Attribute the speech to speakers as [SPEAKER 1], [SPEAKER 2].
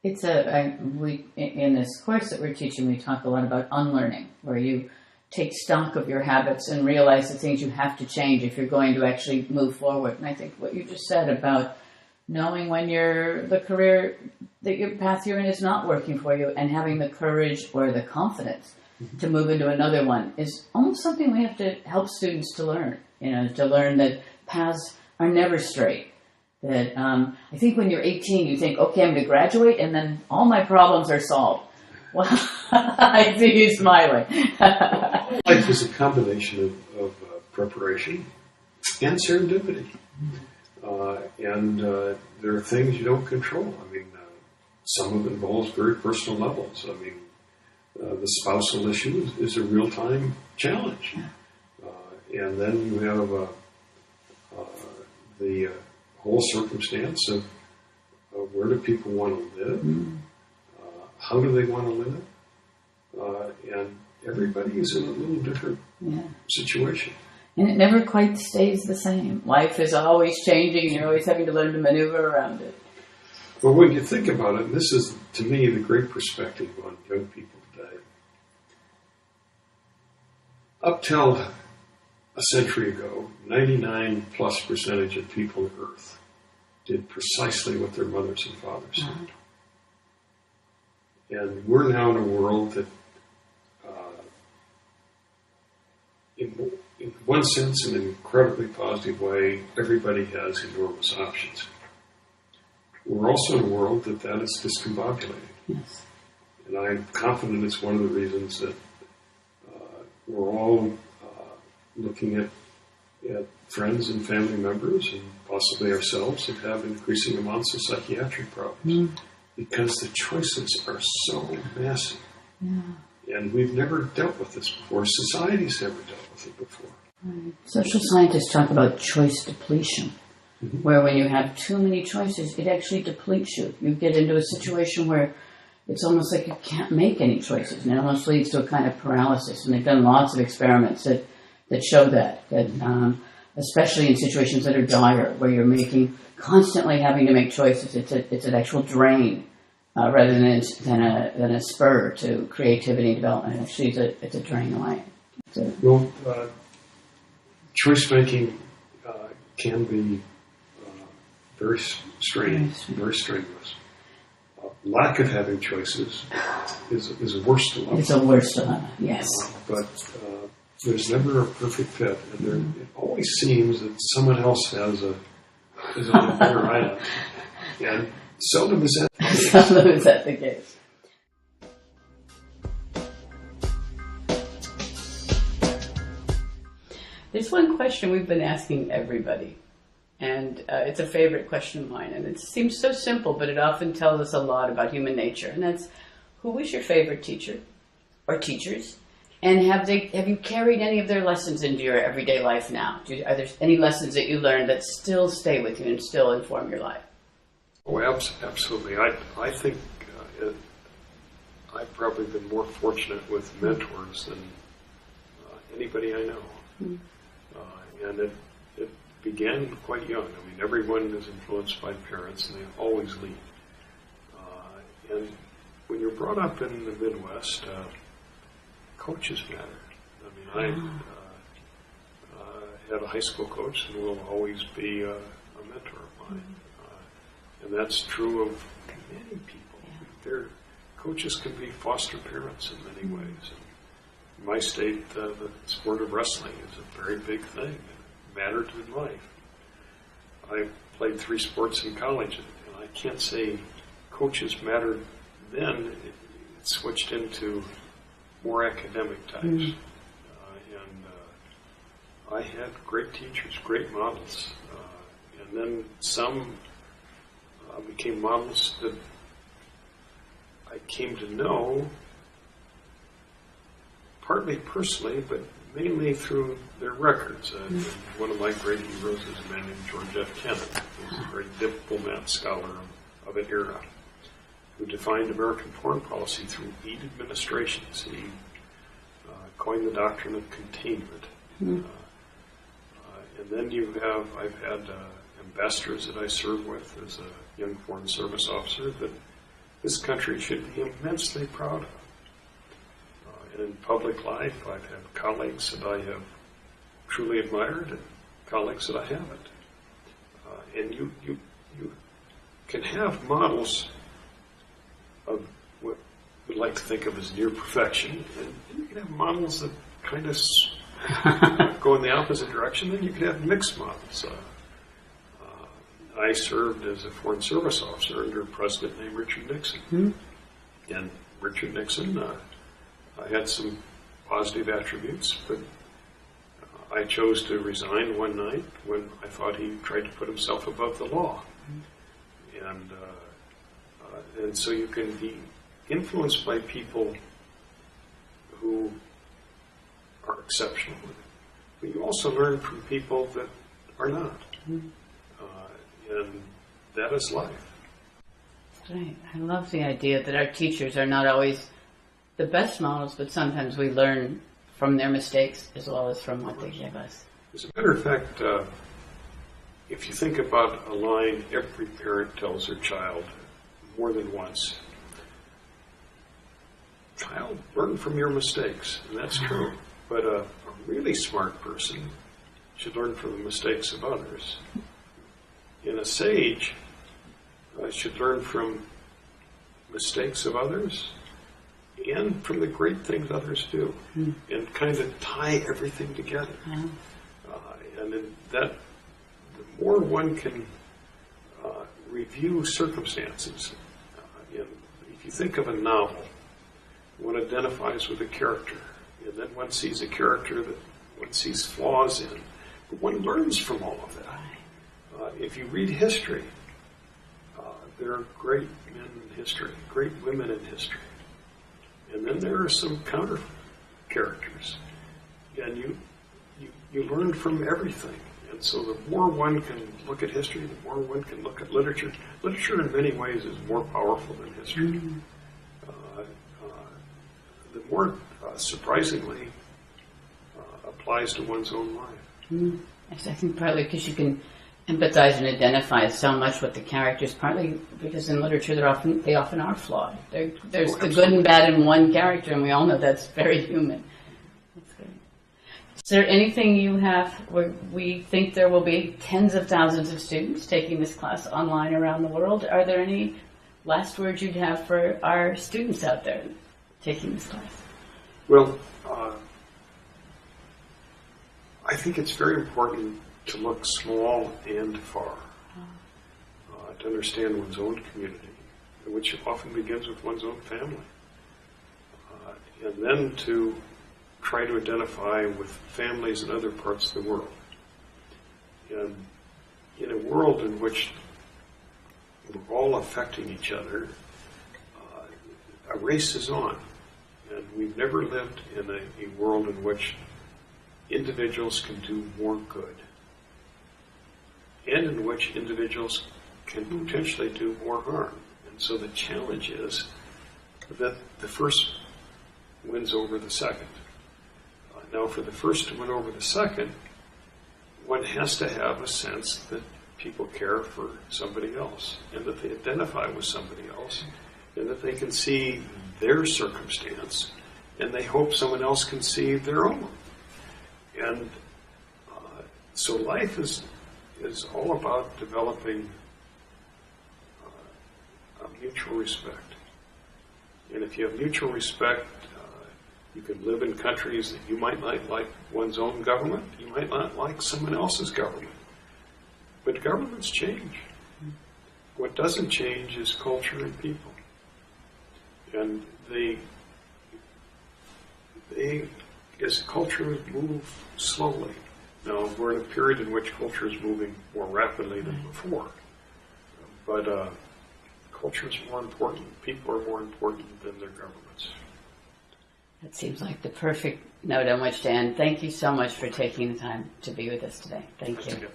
[SPEAKER 1] It's in this course that we're teaching, we talk a lot about unlearning, where you take stock of your habits and realize the things you have to change if you're going to actually move forward. And I think what you just said about knowing when the career that your path you're in is not working for you, and having the courage or the confidence to move into another one is almost something we have to help students to learn. To learn that paths are never straight. That I think when you're 18, you think, okay, I'm going to graduate, and then all my problems are solved. Well, I see you smiling.
[SPEAKER 2] Life is a combination of preparation and serendipity. And there are things you don't control. I mean, some of it involves very personal levels. I mean, the spousal issue is a real-time challenge. And then you have the whole circumstance of where do people want to live, how do they want to live, and everybody is in a little different situation.
[SPEAKER 1] And it never quite stays the same. Life is always changing, and you're always having to learn to maneuver around it.
[SPEAKER 2] But when you think about it, and this is, to me, the great perspective on young people today, up till a century ago, 99+% of people on Earth did precisely what their mothers and fathers did. And we're now in a world that, in one sense, in an incredibly positive way, everybody has enormous options. We're also in a world that is discombobulated.
[SPEAKER 1] Yes.
[SPEAKER 2] And I'm confident it's one of the reasons that we're all looking at friends and family members, and possibly ourselves, that have increasing amounts of psychiatric problems. Because the choices are so massive. Yeah. And we've never dealt with this before. Society's never dealt with it before.
[SPEAKER 1] Right. Social scientists talk about choice depletion, where when you have too many choices, it actually depletes you. You get into a situation where it's almost like you can't make any choices, and it almost leads to a kind of paralysis. And they've done lots of experiments that show that especially in situations that are dire, where you're constantly having to make choices. It's an actual drain rather than a spur to creativity and development. Actually, it's a drain away.
[SPEAKER 2] Well, choice making can be very strenuous. Lack of having choices is a worse dilemma.
[SPEAKER 1] It's a worse dilemma, yes.
[SPEAKER 2] But there's never a perfect fit, and it always seems that someone else is on a better island, and seldom is that the case.
[SPEAKER 1] Seldom is that the case. There's one question we've been asking everybody, and it's a favorite question of mine, and it seems so simple, but it often tells us a lot about human nature, and that's, who was your favorite teacher or teachers? And have you carried any of their lessons into your everyday life now? Are there any lessons that you learned that still stay with you and still inform your life?
[SPEAKER 2] Oh, absolutely. I think I've probably been more fortunate with mentors than anybody I know. And it began quite young. I mean, everyone is influenced by parents, and they always lead. And when you're brought up in the Midwest, coaches matter. I mean, I had a high school coach and will always be a mentor of mine. And that's true of many people. Their coaches can be foster parents in many ways. In my state, the sport of wrestling is a very big thing. It mattered in life. I played 3 sports in college, and I can't say coaches mattered then. It switched into more academic types. And I had great teachers, great models. And then some became models that I came to know, partly personally, but mainly through their records. One of my great heroes is a man named George F. Kennan, who was a very diplomat scholar of an era, who defined American foreign policy through 8 administrations. He coined the doctrine of containment. And then I've had ambassadors that I served with as a young foreign service officer that this country should be immensely proud of. And in public life, I've had colleagues that I have truly admired and colleagues that I haven't. And you can have models of what we like to think of as near perfection, and you can have models that kind of go in the opposite direction, and you can have mixed models. I served as a Foreign Service officer under a president named Richard Nixon.
[SPEAKER 1] Mm-hmm.
[SPEAKER 2] And Richard Nixon had some positive attributes, but I chose to resign one night when I thought he tried to put himself above the law. Mm-hmm. And so you can be influenced by people who are exceptional, but you also learn from people that are not. Mm-hmm. And that is life.
[SPEAKER 1] Right. I love the idea that our teachers are not always the best models, but sometimes we learn from their mistakes as well as from what they give us.
[SPEAKER 2] As a matter of fact, if you think about a line every parent tells their child more than once, child, learn from your mistakes, and that's true. But a really smart person should learn from the mistakes of others. And a sage should learn from mistakes of others and from the great things others do, and kind of tie everything together. And in that, the more one can review circumstances, if you think of a novel, one identifies with a character, and then one sees a character that one sees flaws in, but one learns from all of that. If you read history, there are great men in history, great women in history. And then there are some counter characters. And you learn from everything. And so the more one can look at history, the more one can look at literature. Literature in many ways is more powerful than history. Mm-hmm. The more, surprisingly, applies to one's own life.
[SPEAKER 1] Mm-hmm. I think partly because you can empathize and identify so much with the characters, partly because in literature they often are flawed. There's the good and bad in one character, and we all know that's very human. That's great. Is there anything you have where we think there will be tens of thousands of students taking this class online around the world? Are there any last words you'd have for our students out there taking this class?
[SPEAKER 2] Well, I think it's very important to look small and far, to understand one's own community, which often begins with one's own family, and then to try to identify with families in other parts of the world. And in a world in which we're all affecting each other, a race is on, and we've never lived in a world in which individuals can do more good, and in which individuals can potentially do more harm. And so the challenge is that the first wins over the second. Now, for the first to win over the second, one has to have a sense that people care for somebody else, and that they identify with somebody else, and that they can see their circumstance, and they hope someone else can see their own. And so life is all about developing a mutual respect. And if you have mutual respect, you can live in countries that you might not like one's own government, you might not like someone else's government. But governments change. What doesn't change is culture and people. And as cultures move slowly. Now, we're in a period in which culture is moving more rapidly than before. But culture is more important. People are more important than their governments.
[SPEAKER 1] That seems like the perfect note on which to end. Thank you so much for taking the time to be with us today. Thank you.